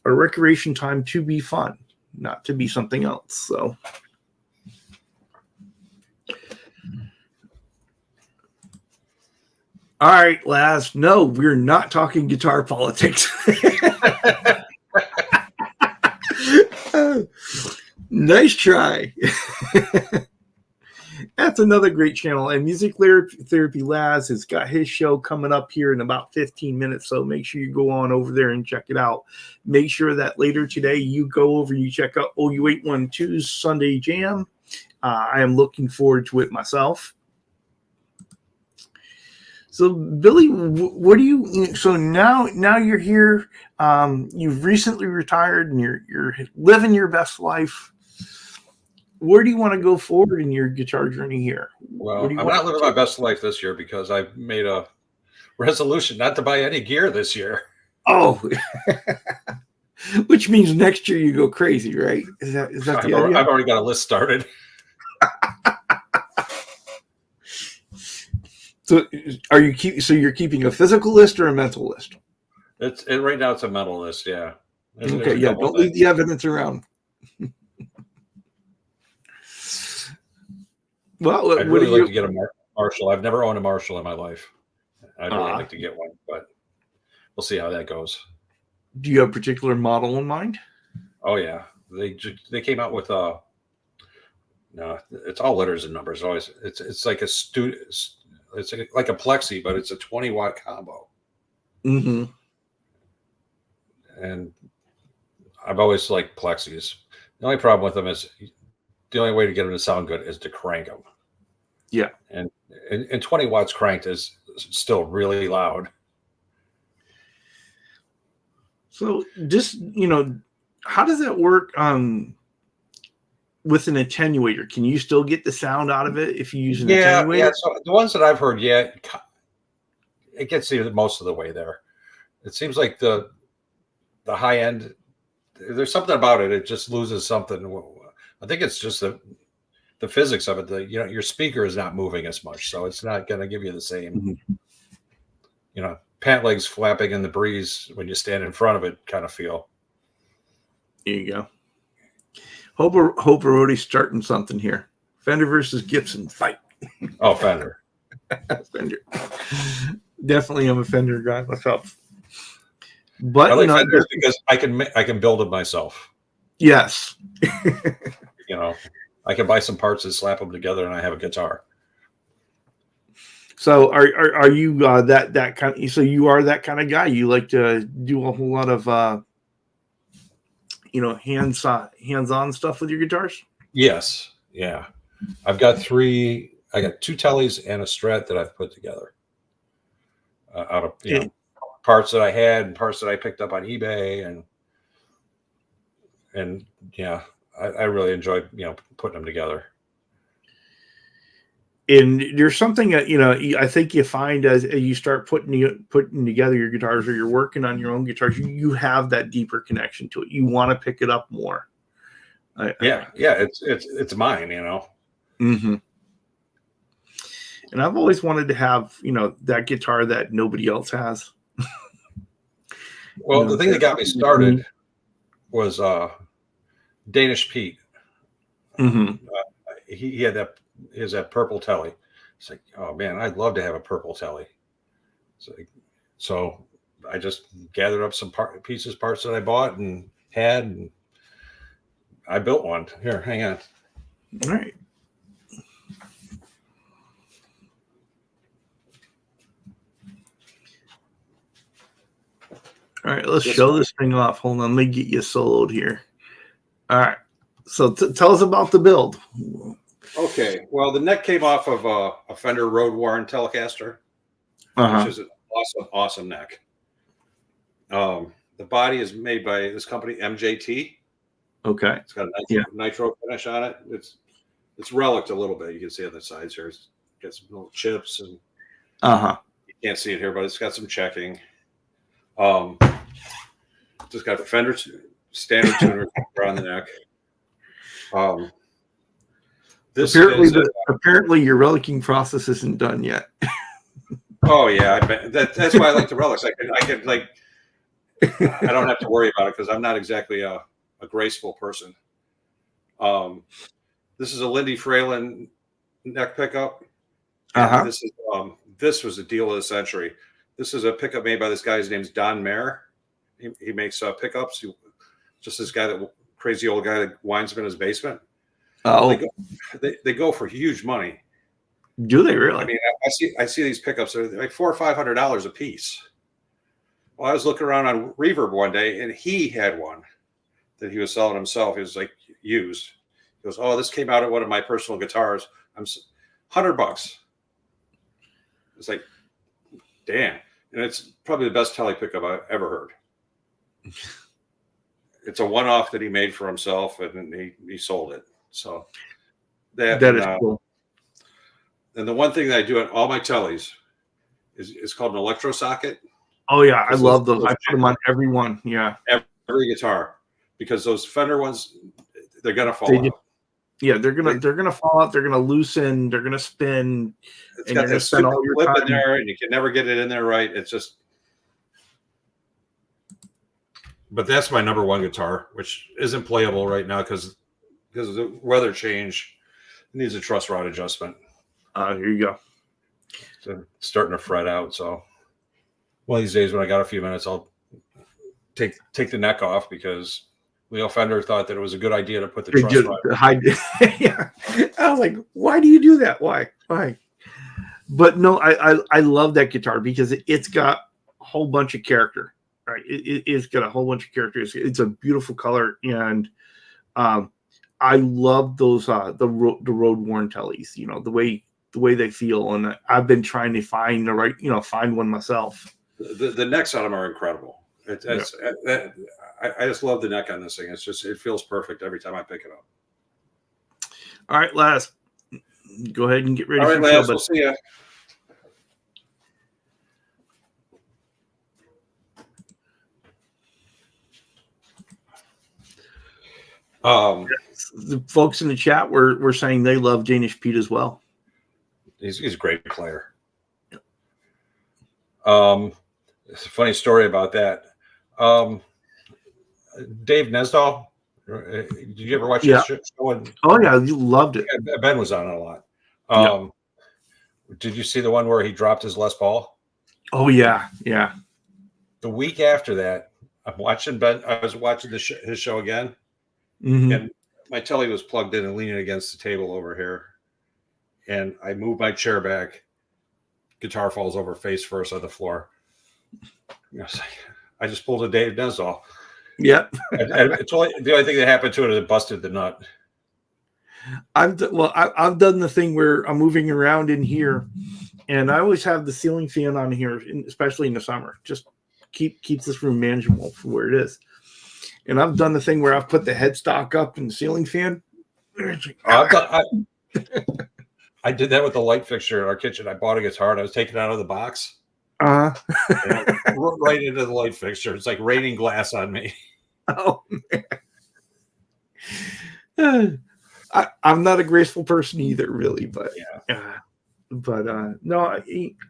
recreation time to be fun, not to be something else. So all right, Laz. No, we're not talking guitar politics. Nice try. That's another great channel. And Music Therapy Laz has got his show coming up here in about 15 minutes. So make sure you go on over there and check it out. Make sure that later today you go over and you check out OU812's Sunday Jam. I am looking forward to it myself. So Billy, what do you? So now you're here. You've recently retired and you're living your best life. Where do you want to go forward in your guitar journey here? Well, I'm not living my best life this year because I've made a resolution not to buy any gear this year. Oh, which means next year you go crazy, right? Is that the idea? I've already got a list started. So you're keeping a physical list or a mental list? Right now it's a mental list, yeah. Okay, yeah. Don't leave the evidence around. Well, I'd really like to get a Marshall. I've never owned a Marshall in my life. I'd really like to get one, but we'll see how that goes. Do you have a particular model in mind? Oh yeah, they came out with no, it's all letters and numbers. Always, it's like a student. It's like a Plexi, but it's a 20-watt combo. Mm-hmm. And I've always liked Plexis. The only problem with them is the only way to get them to sound good is to crank them. Yeah. And 20 watts cranked is still really loud. So just, how does that work with an attenuator? Can you still get the sound out of it if you use an attenuator? Yeah. So the ones that I've heard, it gets you most of the way there. It seems like the high end, there's something about it. It just loses something. I think it's just the physics of it. Your speaker is not moving as much, so it's not going to give you the same, pant legs flapping in the breeze when you stand in front of it kind of feel. There you go. Hope we're already starting something here. Fender versus Gibson fight. Oh, Fender. Fender. Definitely, I'm a Fender guy myself. But I like Fenders because I can build it myself. Yes. I can buy some parts and slap them together, and I have a guitar. So are you that kind of? So you are that kind of guy. You like to do a whole lot of hands-on stuff with your guitars. Yes. Yeah. I've got 2 Tellys and a Strat that I've put together out of parts that I had and parts that I picked up on eBay, and yeah, I really enjoyed putting them together. And there's something that I think you find as you start putting together your guitars, or you're working on your own guitars, you have that deeper connection to it. You want to pick it up more. It's mine, Mm-hmm. And I've always wanted to have that guitar that nobody else has. Well, the thing that got me started was Danish Pete. Mm-hmm. He had that purple Telly. It's like, oh man, I'd love to have a purple Telly. So I just gathered up some parts that I bought and had, and I built one. Here, hang on. All right. All right, let's show this thing off. Hold on, let me get you soloed here. All right. So tell us about the build. Okay. Well, the neck came off of a Fender Road Warren Telecaster, which is an awesome neck. The body is made by this company, MJT. Okay. It's got a nitro finish on it. It's relicked a little bit. You can see on the sides here. It's got some little chips, and you can't see it here, but it's got some checking. Just got a Fender standard tuner around the neck. Apparently your relicking process isn't done yet. Oh yeah, I bet. That's why I like the relics. I don't have to worry about it because I'm not exactly a graceful person. This is a Lindy Fralin neck pickup. This was the deal of the century. This is a pickup made by this guy. His name's Don Mayer. He makes pickups. Just this guy, crazy old guy that winds them in his basement. Oh, they go for huge money. Do they really? I mean, I see these pickups are like $400 or $500 a piece. Well, I was looking around on Reverb one day, and he had one that he was selling himself. He was like used. He goes, "Oh, this came out of one of my personal guitars. I'm $100." It's like, damn. And it's probably the best Tele pickup I've ever heard. It's a one-off that he made for himself, and he sold it. So that is cool. And the one thing that I do on all my Tellies is called an electro socket. Oh yeah, I love those. I put them on every one. Yeah, every guitar, because those Fender ones, they're gonna fall out. Yeah, they're gonna fall out. They're gonna loosen. They're gonna spin. It's got that stupid clip in there, and you can never get it in there right. It's just. But that's my number one guitar, which isn't playable right now because of the weather change. It needs a truss rod adjustment. Here you go. So starting to fret out. So one of these days when I got a few minutes, I'll take the neck off because Leo Fender thought that it was a good idea to put the truss rod. Yeah. I was like, why do you do that? Why? But no, I love that guitar because it's got a whole bunch of character. Right, it's got a whole bunch of characters. It's a beautiful color, and I love those the road worn tellies. You know, the way they feel, and I've been trying to find the right, find one myself. The necks on them are incredible. I just love the neck on this thing. It feels perfect every time I pick it up. All right, Laz, go ahead and get ready. All right, Laz, we'll see ya. The folks in the chat were saying they love Danish Pete as well. He's a great player. It's a funny story about that. Dave Nesdahl, did you ever watch his show? Oh yeah, you loved it. Ben was on it a lot. Did you see the one where he dropped his Les Paul? Oh yeah. The week after that, I was watching his show again, and my telly was plugged in and leaning against the table over here, and I moved my chair back. Guitar falls over face first on the floor. I just pulled a Dave Nesdahl. Yep. And the only thing that happened to it is it busted the nut. I've done the thing where I'm moving around in here, and I always have the ceiling fan on here, especially in the summer. Just keeps this room manageable for where it is. And I've done the thing where I've put the headstock up in the ceiling fan. I did that with the light fixture in our kitchen. I bought a guitar and I was taking it out of the box. Right into the light fixture. It's like raining glass on me. Oh man. I'm not a graceful person either, really, but no,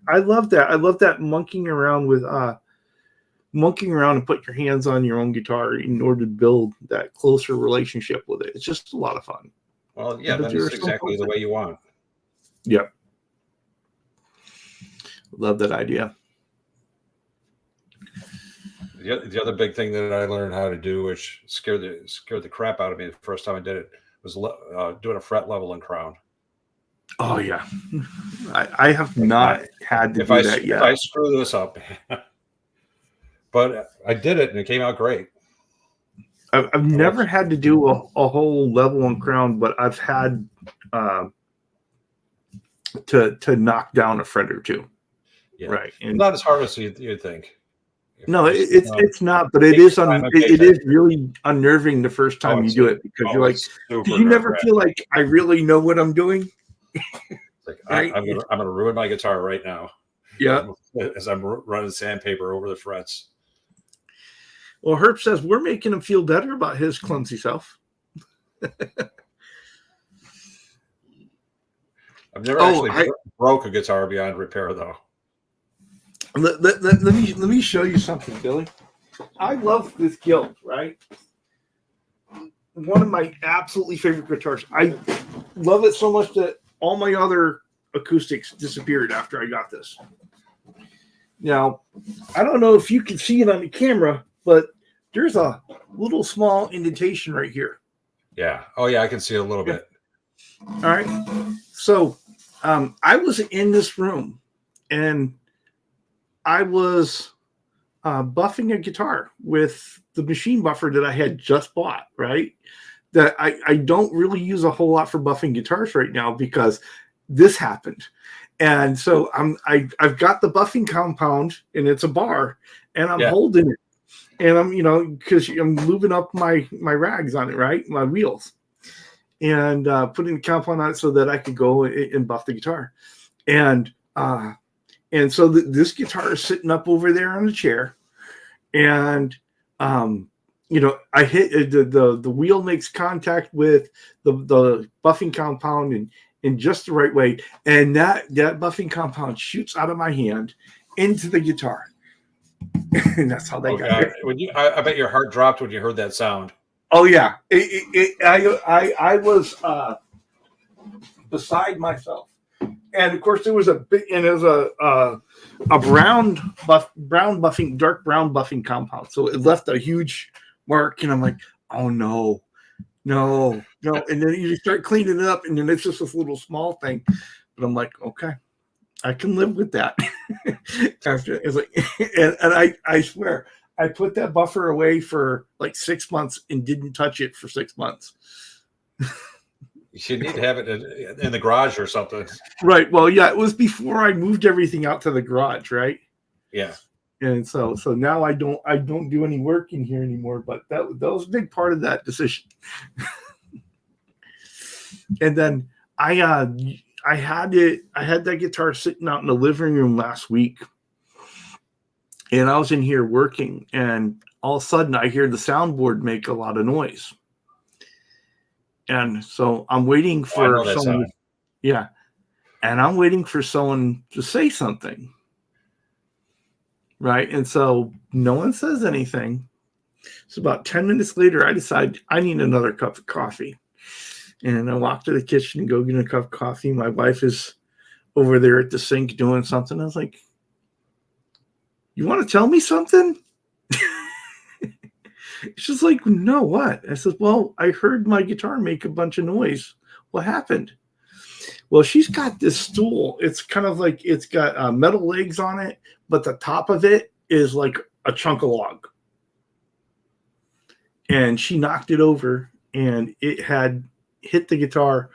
I love that. I love that monkeying around and put your hands on your own guitar in order to build that closer relationship with it. It's just a lot of fun. Well, yeah, that's exactly the way you want. Yep. Love that idea. The other big thing that I learned how to do, which scared the crap out of me the first time I did it, was doing a fret level and crown. Oh yeah, I have not had to do that yet. If I screw this up, but I did it and it came out great. I've never had to do a whole level and crown, but I've had to knock down a fret or two. Yeah. Right, and not as hard as you'd think. No, it's not, but it is really unnerving the first time you do it, because you're like, you never feel like I really know what I'm doing. Like, right? I'm gonna ruin my guitar right now. Yeah, as I'm running sandpaper over the frets. Well, Herb says we're making him feel better about his clumsy self. I've never actually broke a guitar beyond repair, though. Let me show you something, Billy. I love this guild, right? One of my absolutely favorite guitars. I love it so much that all my other acoustics disappeared after I got this. Now, I don't know if you can see it on the camera, but there's a little small indentation right here. Yeah. Oh, yeah, I can see it a little bit. All right. So I was in this room, and I was buffing a guitar with the machine buffer that I had just bought, right? That I don't really use a whole lot for buffing guitars right now because this happened. And so I've got the buffing compound, and it's a bar, and I'm holding it. And I'm, because I'm moving up my rags on it, right? My wheels. And putting the compound on it so that I could go and buff the guitar. And so this guitar is sitting up over there on the chair, and I hit the wheel makes contact with the buffing compound in just the right way, and that buffing compound shoots out of my hand into the guitar, and that's how that got hit. I bet your heart dropped when you heard that sound. Oh yeah, I was beside myself. And of course, there was a dark brown buffing compound. So it left a huge mark, and I'm like, oh no. And then you start cleaning it up, and then it's just this little small thing. But I'm like, okay, I can live with that. After it's like, and I swear, I put that buffer away for like 6 months and didn't touch it for 6 months. You should need to have it in the garage or something. Right. Well, yeah, it was before I moved everything out to the garage, right? Yeah. And so now I don't do any work in here anymore, but that was a big part of that decision. And then I had that guitar sitting out in the living room last week, and I was in here working, and all of a sudden I hear the soundboard make a lot of noise. And so I'm waiting for someone. Yeah. And I'm waiting for someone to say something. Right. And so no one says anything. So about 10 minutes later, I decide I need another cup of coffee. And I walk to the kitchen and go get a cup of coffee. My wife is over there at the sink doing something. I was like, you want to tell me something? She's like, no, what? I said, well, I heard my guitar make a bunch of noise. What happened? Well, she's got this stool. It's kind of like it's got metal legs on it, but the top of it is like a chunk of log. And she knocked it over, and it had hit the guitar,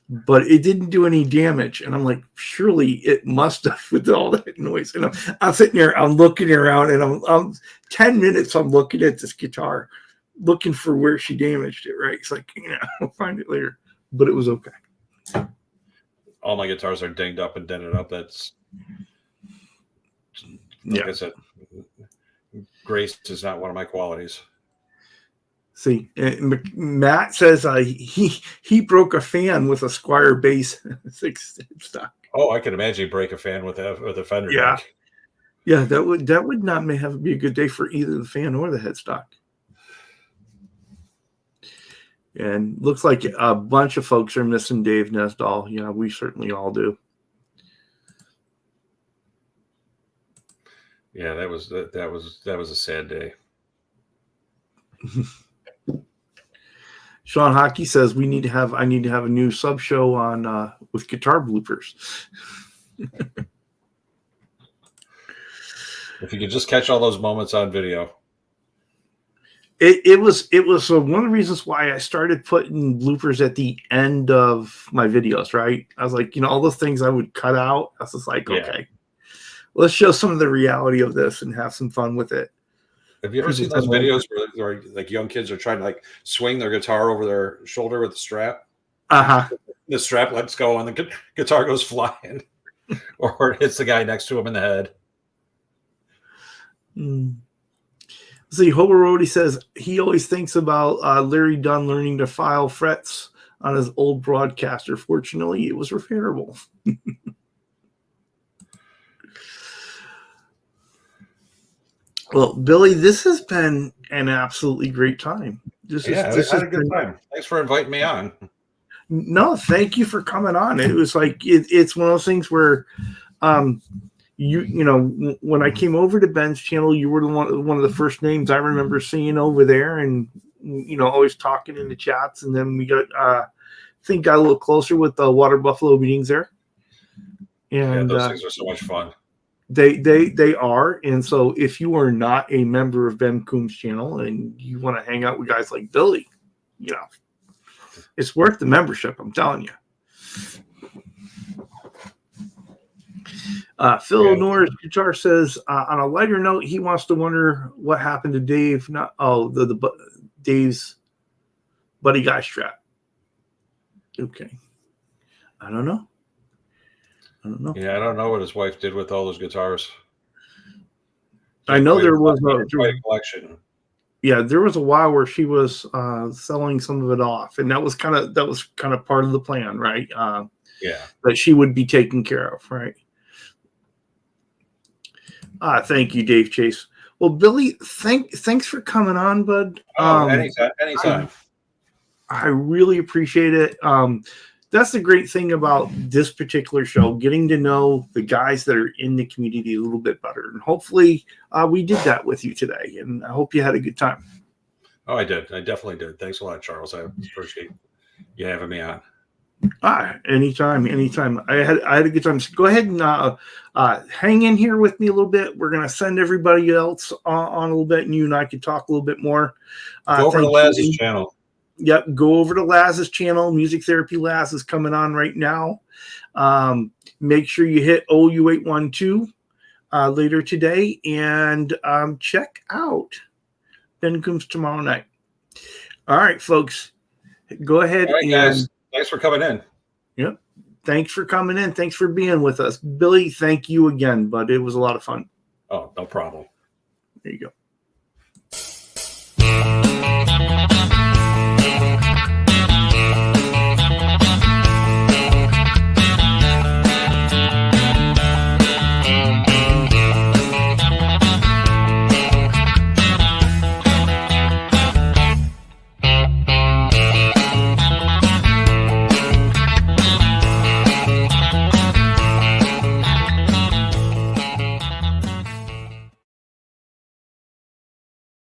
but it didn't do any damage. And I'm like, surely it must have with all that noise. And I'm sitting there, I'm looking around, and I'm 10 minutes, I'm looking at this guitar, looking for where she damaged it, right? It's like, I'll find it later. But it was okay. All my guitars are dinged up and dented up. That's, like I said, grace is not one of my qualities. See, Matt says he broke a fan with a Squire bass 6 headstock. Oh, I can imagine you break a fan with a fender. Yeah, deck. Yeah, that would not be a good day for either the fan or the headstock. And looks like a bunch of folks are missing Dave Nesdahl. Yeah, we certainly all do. Yeah, that was a sad day. Sean Hockey says I need to have a new sub show on with guitar bloopers. If you could just catch all those moments on video. It was one of the reasons why I started putting bloopers at the end of my videos, right? I was like, all those things I would cut out. I was just like, okay, let's show some of the reality of this and have some fun with it. Have you ever seen those videos where like young kids are trying to like swing their guitar over their shoulder with the strap? The strap lets go and the guitar goes flying, or it hits the guy next to him in the head. See, Hoberody says he always thinks about Larry Dunn learning to file frets on his old broadcaster. Fortunately, it was repairable. Well, Billy, this has been an absolutely great time. This has had a good time. Thanks for inviting me on. No, thank you for coming on. It was like it's one of those things where when I came over to Ben's channel, you were one of the first names I remember seeing over there, and always talking in the chats. And then we got got a little closer with the Water Buffalo meetings there. And those things are so much fun. They are. And so if you are not a member of Ben Coombs' channel and you want to hang out with guys like Billy, it's worth the membership, I'm telling you. Phil Norris Guitar says, on a lighter note, he wants to wonder what happened to Dave. Dave's Buddy Guy strap. Okay. I don't know. Yeah, I don't know what his wife did with all those guitars. I know there was a collection. Yeah, there was a while where she was selling some of it off, and that was kind of part of the plan, right? That she would be taken care of, right? Thank you, Dave Chase. Well, Billy, thanks for coming on, bud. Anytime. I really appreciate it. That's the great thing about this particular show, getting to know the guys that are in the community a little bit better. And hopefully we did that with you today. And I hope you had a good time. Oh, I did. I definitely did. Thanks a lot, Charles. I appreciate you having me on. Anytime. I had a good time. So go ahead and hang in here with me a little bit. We're going to send everybody else on a little bit, and you and I can talk a little bit more. Go over to Laz's channel. Yep. Go over to Laz's channel. Music Therapy Laz is coming on right now. Make sure you hit OU812 later today and check out Ben Coombs tomorrow night. All right, folks. Go ahead. All right, guys. Thanks for coming in. Yep. Thanks for coming in. Thanks for being with us. Billy, thank you again, bud. It was a lot of fun. Oh, no problem. There you go.